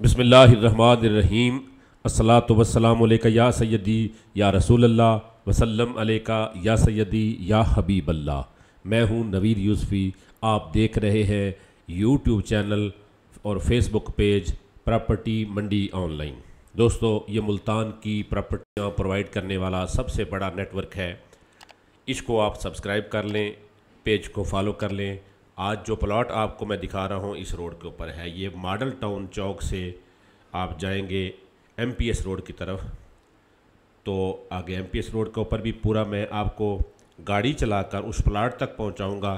बिस्मिल्लाहिर रहमानिर रहीम। अस्सलातु वस्सलामु अलैका या सय्यदी या रसूल अल्लाह वसल्लम अलैका या सय्यदी या हबीब अल्लाह। मैं हूँ नवीद यूसुफ़ी। आप देख रहे हैं यूट्यूब चैनल और फेसबुक पेज प्रॉपर्टी मंडी ऑनलाइन। दोस्तों, ये मुल्तान की प्रॉपर्टियाँ प्रोवाइड करने वाला सबसे बड़ा नेटवर्क है। इसको आप सब्सक्राइब कर लें, पेज को फॉलो कर लें। आज जो प्लॉट आपको मैं दिखा रहा हूँ इस रोड के ऊपर है। ये मॉडल टाउन चौक से आप जाएंगे एमपीएस रोड की तरफ, तो आगे एमपीएस रोड के ऊपर भी पूरा मैं आपको गाड़ी चलाकर उस प्लॉट तक पहुँचाऊँगा।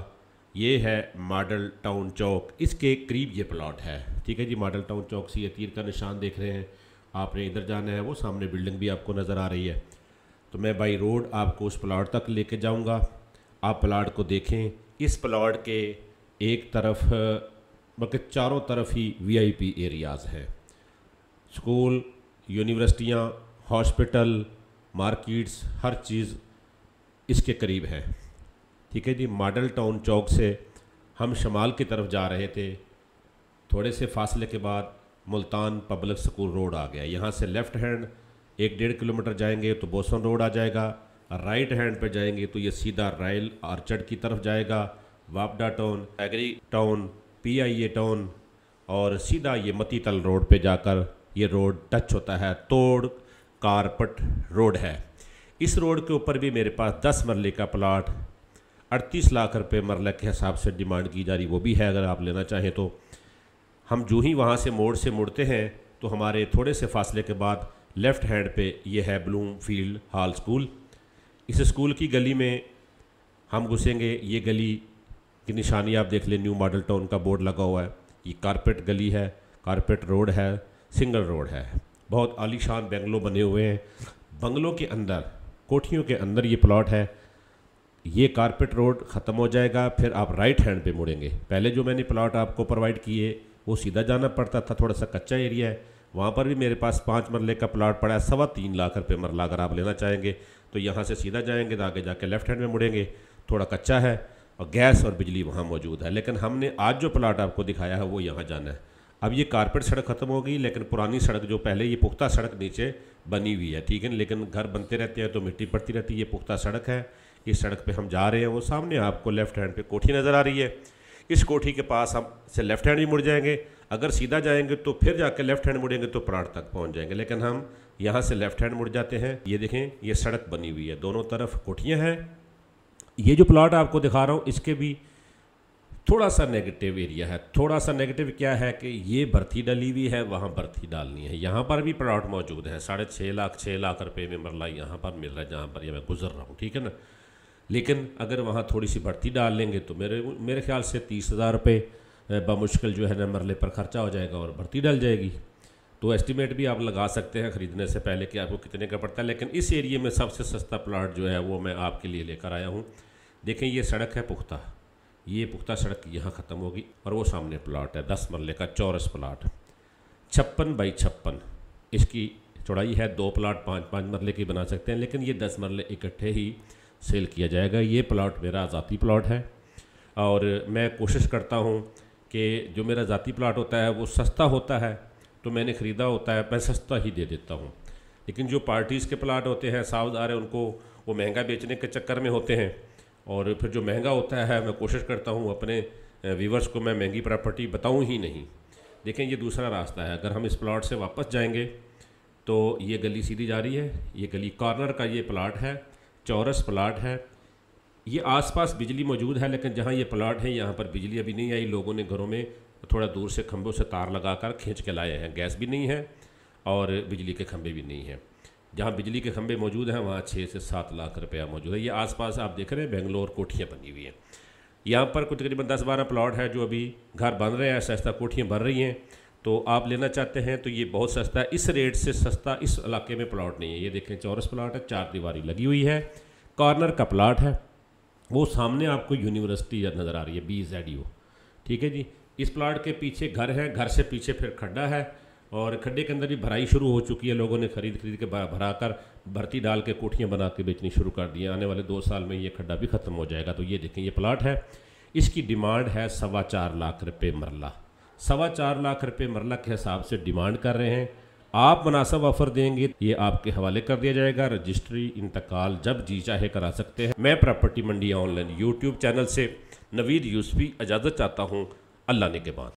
ये है मॉडल टाउन चौक, इसके करीब ये प्लॉट है। ठीक है जी, मॉडल टाउन चौक से ये तीर का निशान देख रहे हैं, आपने इधर जाना है, वो सामने बिल्डिंग भी आपको नज़र आ रही है। तो मैं बाई रोड आपको उस प्लॉट तक लेके जाऊंगा। आप प्लॉट को देखें। इस प्लॉट के एक तरफ बल्कि चारों तरफ ही वीआईपी एरियाज़ हैं। स्कूल, यूनिवर्सिटियाँ, हॉस्पिटल, मार्केट्स, हर चीज़ इसके करीब है। ठीक है जी, मॉडल टाउन चौक से हम शमाल की तरफ जा रहे थे। थोड़े से फासले के बाद मुल्तान पब्लिक स्कूल रोड आ गया। यहाँ से लेफ़्ट हैंड 1-1.5 किलोमीटर जाएंगे तो बोसन रोड आ जाएगा। राइट हैंड पे जाएंगे तो ये सीधा रायल आर्चर्ड की तरफ जाएगा। वापडा town, agri town, PIA town और सीधा ये मतीतल रोड पे जाकर ये रोड टच होता है। तोड़ कारपट रोड है। इस रोड के ऊपर भी मेरे पास 10 मरले का प्लाट 38 लाख रुपए मरले के हिसाब से डिमांड की जा रही, वो भी है। अगर आप लेना चाहें तो हम जो ही वहाँ से मोड़ से मुड़ते हैं तो हमारे थोड़े से फासले के बाद लेफ़्ट हैंड पे ये है ब्लूमफील्ड हॉल स्कूल। इस स्कूल की गली में हम घुसेंगे। ये गली की निशानी आप देख लें, न्यू मॉडल टाउन का बोर्ड लगा हुआ है। ये कारपेट गली है, कारपेट रोड है, सिंगल रोड है। बहुत आलीशान बंगलो बने हुए हैं। बंगलों के अंदर, कोठियों के अंदर ये प्लॉट है। ये कारपेट रोड ख़त्म हो जाएगा, फिर आप राइट हैंड पे मुड़ेंगे। पहले जो मैंने प्लॉट आपको प्रोवाइड किए वो सीधा जाना पड़ता था, थोड़ा सा कच्चा एरिया है। वहाँ पर भी मेरे पास 5 मरले का प्लॉट पड़ा है, 3.25 लाख रुपये मरला। अगर आप लेना चाहेंगे तो यहाँ से सीधा जाएंगे तो आगे जाके लेफ़्ट हैंड में मुड़ेंगे। थोड़ा कच्चा है और गैस और बिजली वहाँ मौजूद है। लेकिन हमने आज जो प्लॉट आपको दिखाया है वो यहाँ जाना है। अब ये कारपेट सड़क ख़त्म हो गई, लेकिन पुरानी सड़क जो पहले ये पुख्ता सड़क नीचे बनी हुई है। ठीक है, लेकिन घर बनते रहते हैं तो मिट्टी पड़ती रहती है। ये पुख्ता सड़क है। इस सड़क पे हम जा रहे हैं। वो सामने आपको लेफ़्ट हैंड पे कोठी नज़र आ रही है। इस कोठी के पास हम से लेफ़्ट हैंड ही मुड़ जाएंगे। अगर सीधा जाएंगे तो फिर जाके लेफ़्ट हैंड मुड़ेंगे तो प्लॉट तक पहुंच जाएंगे, लेकिन हम यहाँ से लेफ़्ट हैंड मुड़ जाते हैं। ये देखें, ये सड़क बनी हुई है, दोनों तरफ कोठियाँ हैं। ये जो प्लॉट आपको दिखा रहा हूँ इसके भी थोड़ा सा नेगेटिव एरिया है। थोड़ा सा नेगेटिव क्या है कि ये बर्थी डली हुई है, वहाँ बर्थी डालनी है। यहाँ पर भी प्लॉट मौजूद है, 6.5 लाख रुपये में मरला यहाँ पर मिल रहा है, जहाँ पर ये मैं गुजर रहा हूँ। ठीक है ना, लेकिन अगर वहाँ थोड़ी सी बढ़ती डाल लेंगे तो मेरे ख्याल से 30,000 रुपये बमुश्किल जो है ना मरले पर ख़र्चा हो जाएगा और बढ़ती डल जाएगी। तो एस्टीमेट भी आप लगा सकते हैं ख़रीदने से पहले कि आपको कितने का पड़ता है। लेकिन इस एरिया में सबसे सस्ता प्लॉट जो है वो मैं आपके लिए लेकर आया हूँ। देखें, ये सड़क है पुख्ता, ये पुख्ता सड़क यहाँ ख़त्म होगी और वो सामने प्लॉट है 10 मरले का चौरस प्लॉट, 56 बाई 56। इसकी चौड़ाई है। 2 प्लॉट 5-5 मरले की बना सकते हैं, लेकिन ये 10 मरले इकट्ठे ही सेल किया जाएगा। ये प्लॉट मेरा ज़ाती प्लॉट है और मैं कोशिश करता हूँ कि जो मेरा ज़ाती प्लॉट होता है वो सस्ता होता है, तो मैंने ख़रीदा होता है मैं सस्ता ही दे देता हूँ। लेकिन जो पार्टीज़ के प्लॉट होते हैं सावधार है, उनको वो महंगा बेचने के चक्कर में होते हैं और फिर जो महंगा होता है मैं कोशिश करता हूँ अपने व्यूवर्स को मैं महंगी प्रॉपर्टी बताऊँ ही नहीं। देखें, ये दूसरा रास्ता है। अगर हम इस प्लॉट से वापस जाएंगे तो ये गली सीधी जा रही है। ये गली कॉर्नर का ये प्लॉट है, चौरस प्लॉट है। ये आसपास बिजली मौजूद है, लेकिन जहाँ ये प्लॉट है यहाँ पर बिजली अभी नहीं आई। लोगों ने घरों में थोड़ा दूर से खंभों से तार लगाकर खींच के लाए हैं। गैस भी नहीं है और बिजली के खंभे भी नहीं हैं। जहाँ बिजली के खंभे मौजूद हैं वहाँ 6 से 7 लाख रुपया मौजूद है। ये आसपास आप देख रहे हैं बेंगलोर कोठियाँ बनी हुई हैं। यहाँ पर कुछ तकरीबन 10-12 प्लॉट है जो अभी घर बन रहे हैं, सस्ता कोठियाँ बन रही हैं। तो आप लेना चाहते हैं तो ये बहुत सस्ता है। इस रेट से सस्ता इस इलाके में प्लॉट नहीं है। ये देखें, चौरस प्लॉट है, 4 दीवारी लगी हुई है, कॉर्नर का प्लॉट है। वो सामने आपको यूनिवर्सिटी नज़र आ रही है, BZU। ठीक है जी, इस प्लॉट के पीछे घर है, घर से पीछे फिर खड्डा है और खड्डे के अंदर भी भराई शुरू हो चुकी है। लोगों ने खरीद के भरा कर भर्ती डाल के कोठियाँ बना के बेचनी शुरू कर दी। आने वाले 2 साल में ये खड्डा भी ख़त्म हो जाएगा। तो ये देखें, ये प्लॉट है, इसकी डिमांड है 4.25 लाख रुपये मरला। 4.25 लाख रुपए मरला के हिसाब से डिमांड कर रहे हैं। आप मुनासिब ऑफ़र देंगे, ये आपके हवाले कर दिया जाएगा। रजिस्ट्री इंतकाल जब जी चाहे करा सकते हैं। मैं प्रॉपर्टी मंडी ऑनलाइन यूट्यूब चैनल से नवीद यूसुफी इजाज़त चाहता हूँ। अल्लाह ने के बाद।